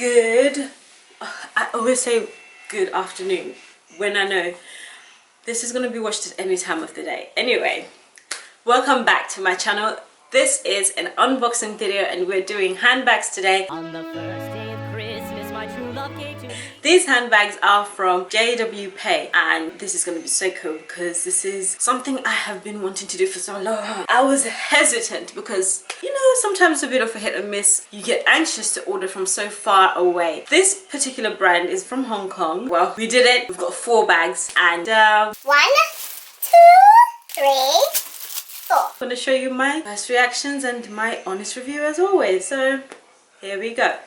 Good, I always say good afternoon when I know this is going to be watched at any time of the day. Anyway, welcome back to my channel. This is an unboxing video and we're doing handbags today. On the first day of Christmas, my true love gave to me. These handbags are from JW PEI and this is going to be so cool because this is something I have been wanting to do for so long. I was hesitant because, you know, sometimes a bit of a hit and miss. You get anxious to order from so far away. This particular brand is from Hong Kong. Well, we did it. We've got 4 bags and 1, 2, 3, 4. I'm going to show you my first reactions and my honest review as always. So here we go.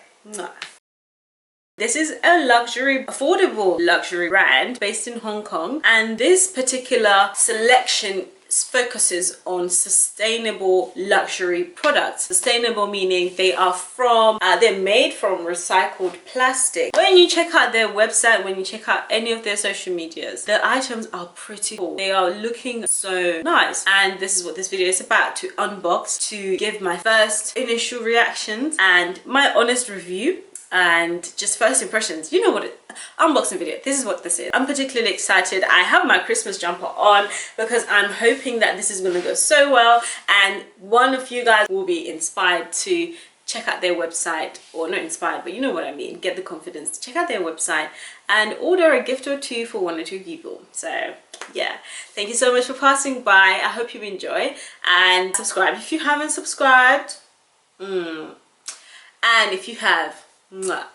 This is a luxury, affordable luxury brand based in Hong Kong, and this particular selection focuses on sustainable luxury products. Sustainable meaning they are from, they're made from recycled plastic. When you check out their website, when you check out any of their social medias, the items are pretty cool. They are looking so nice, and this is what this video is about, to unbox, to give my first initial reactions and my honest review and just first impressions. You know what unboxing video, this is what this is. I'm particularly excited. I have my Christmas jumper on because I'm hoping that this is going to go so well and one of you guys will be inspired to check out their website, or not inspired, but you know what I mean, get the confidence to check out their website and order a gift or 2 for 1 or 2 people. So yeah, thank you so much for passing by. I hope you enjoy, and subscribe if you haven't subscribed, and if you have,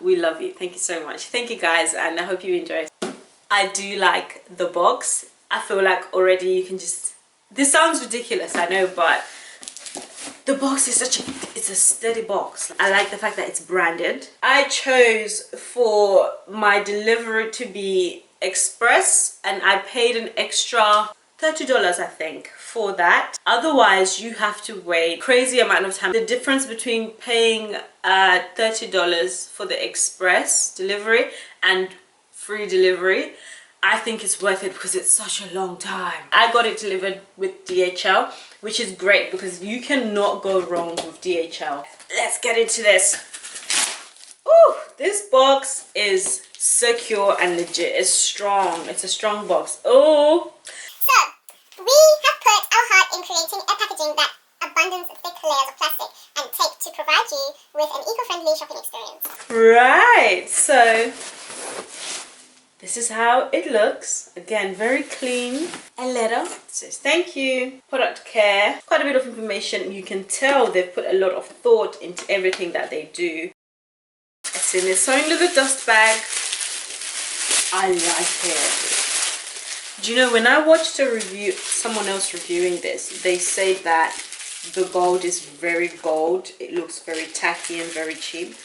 we love you. Thank you so much. Thank you guys, and I hope you enjoy. I do like the box. I feel like already you can just, this sounds ridiculous, I know, but the box is it's a sturdy box. I like the fact that it's branded. I chose for my delivery to be express and I paid an extra $30 I think for that. Otherwise you have to wait crazy amount of time. The difference between paying $30 for the express delivery and free delivery, I think it's worth it because it's such a long time. I got it delivered with DHL, which is great because you cannot go wrong with DHL. Let's get into this. Ooh, this box is secure and legit. It's strong. It's a strong box. Oh. So, we have put our heart in creating a packaging that abundance thick layers of plastic and tape to provide you with an eco-friendly shopping experience. Right, so this is how it looks. Again, very clean. A letter says thank you, product care, quite a bit of information. You can tell they've put a lot of thought into everything that they do. It's in its own little dust bag. I like it. Do you know, when I watched a review, someone else reviewing this, they said that the gold is very gold. It looks very tacky and very cheap.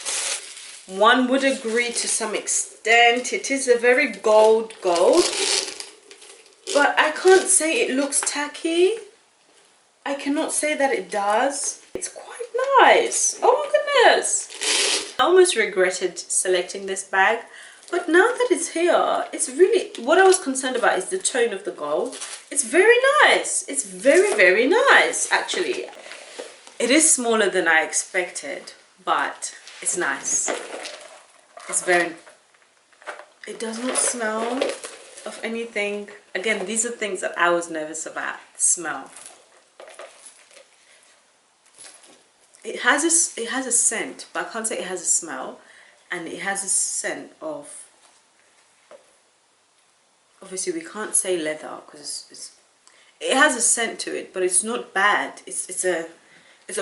One would agree to some extent. It is a very gold, but I can't say it looks tacky. I cannot say that it does. It's quite nice. Oh my goodness. I almost regretted selecting this bag, but now that it's here, it's really, what I was concerned about is the tone of the gold. It's very nice. It's very, very nice actually. It is smaller than I expected, but it's nice. It's very, it does not smell of anything. Again, these are things that I was nervous about. Smell. It has a scent, but I can't say it has a smell, and it has a scent of, obviously we can't say leather because it has a scent to it, but it's not bad. It's a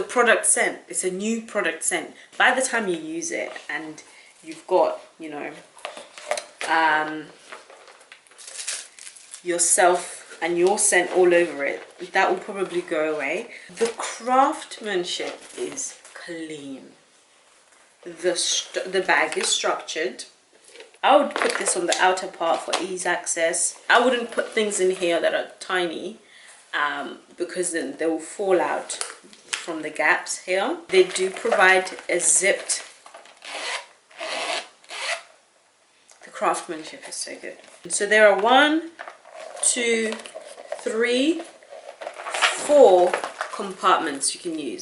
product scent. It's a new product scent. By the time you use it and you've got, you know, yourself and your scent all over it, that will probably go away. The craftsmanship is clean. The bag is structured. I would put this on the outer part for ease access. I wouldn't put things in here that are tiny because then they will fall out from the gaps here. They do provide a zipped. The craftsmanship is so good. So there are 1, 2, 3, 4 compartments you can use.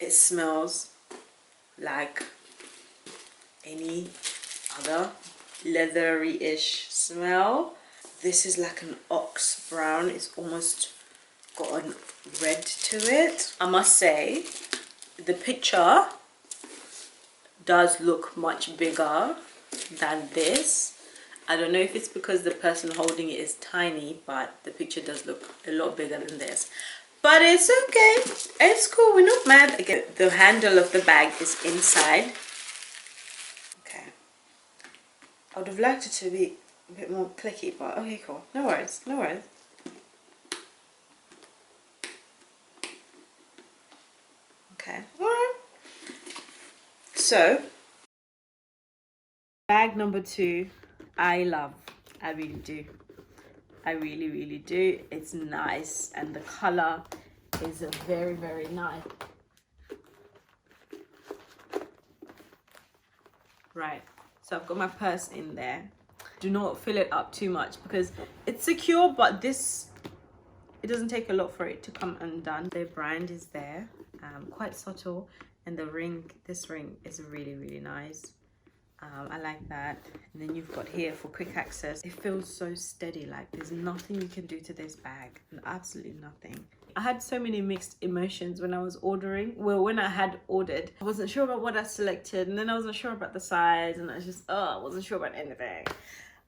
It smells like any other leathery-ish smell. This is like an ox brown. It's almost got a red to it. I must say, the picture does look much bigger than this. I don't know if it's because the person holding it is tiny, but the picture does look a lot bigger than this. But it's okay. It's cool. We're not mad. Again, the handle of the bag is inside. Okay. I would have liked it to be a bit more clicky, but okay, cool. No worries. No worries. Okay. Alright. So, bag number 2, I love. I really do. I really do. It's nice, and the color is very nice. Right, so I've got my purse in there. Do not fill it up too much because it's secure, but it doesn't take a lot for it to come undone. The brand is there, quite subtle, and the ring, this ring is really nice. I like that. And then you've got here for quick access. It feels so steady, like there's nothing you can do to this bag, absolutely nothing. I had so many mixed emotions when I was ordering. Well, when I had ordered, I wasn't sure about what I selected, and then I wasn't sure about the size, and I was just, I wasn't sure about anything.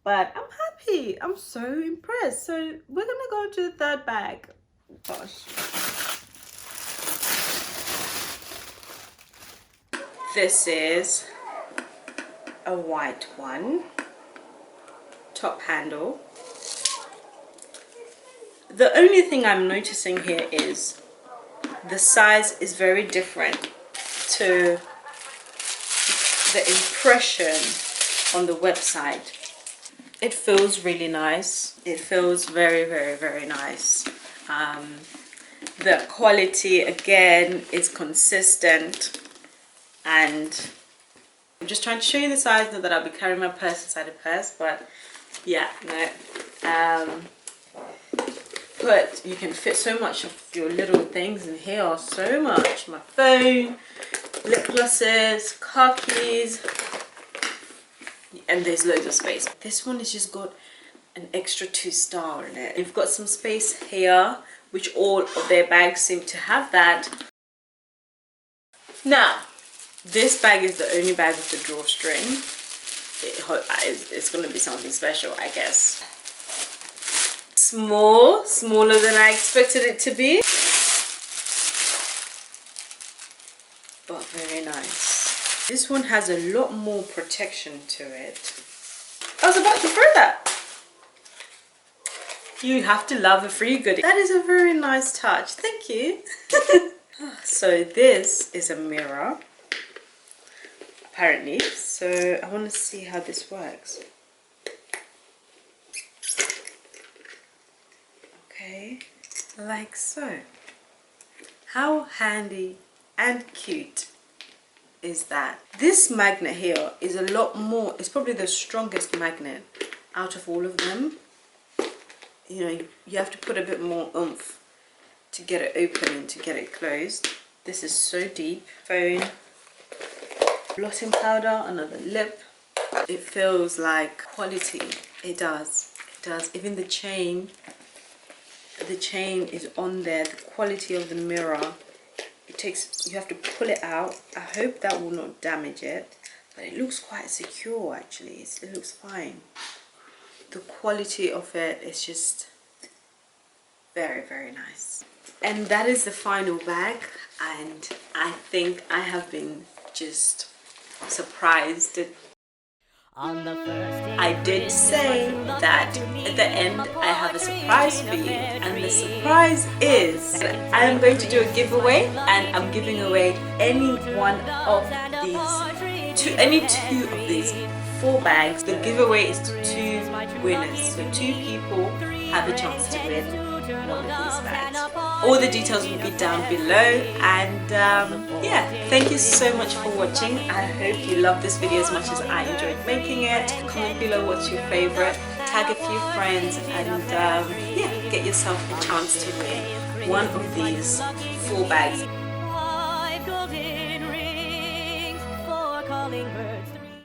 But I'm happy. I'm so impressed. So we're gonna go to the third bag. Gosh. This is a white one, top handle. The only thing I'm noticing here is the size is very different to the impression on the website. It feels really nice. It feels very nice. The quality again is consistent, and I'm just trying to show you the size, not that I'll be carrying my purse inside a purse, but yeah, no. But you can fit so much of your little things in here, so much. My phone, lip glosses, car keys, and there's loads of space. This one has just got an extra 2-star in it. You've got some space here, which all of their bags seem to have that. Now, this bag is the only bag with the drawstring. It's going to be something special, I guess. Smaller than I expected it to be. But very nice. This one has a lot more protection to it. I was about to throw that. You have to love a free goodie. That is a very nice touch. Thank you. So this is a mirror, apparently. So I want to see how this works. Okay, like so. How handy and cute is that? This magnet here is a lot more, it's probably the strongest magnet out of all of them. You know, you have to put a bit more oomph to get it open and to get it closed. This is so deep. Phone, blotting powder, another lip. It feels like quality. It does. It does. Even the chain is on there. The quality of the mirror. It takes, you have to pull it out. I hope that will not damage it. But it looks quite secure actually. It looks fine. The quality of it is just very nice. And that is the final bag, and I think I have been just surprised. I did say that at the end I have a surprise for you, and the surprise is I am going to do a giveaway, and I'm giving away any two of these 4 bags. The giveaway is to 2 winners, so 2 people have a chance to win one of these bags. All the details will be down below, and yeah, thank you so much for watching. I hope you loved this video as much as I enjoyed making it. Comment below what's your favorite, tag a few friends, and yeah, get yourself a chance to win one of these 4 bags. calling birds.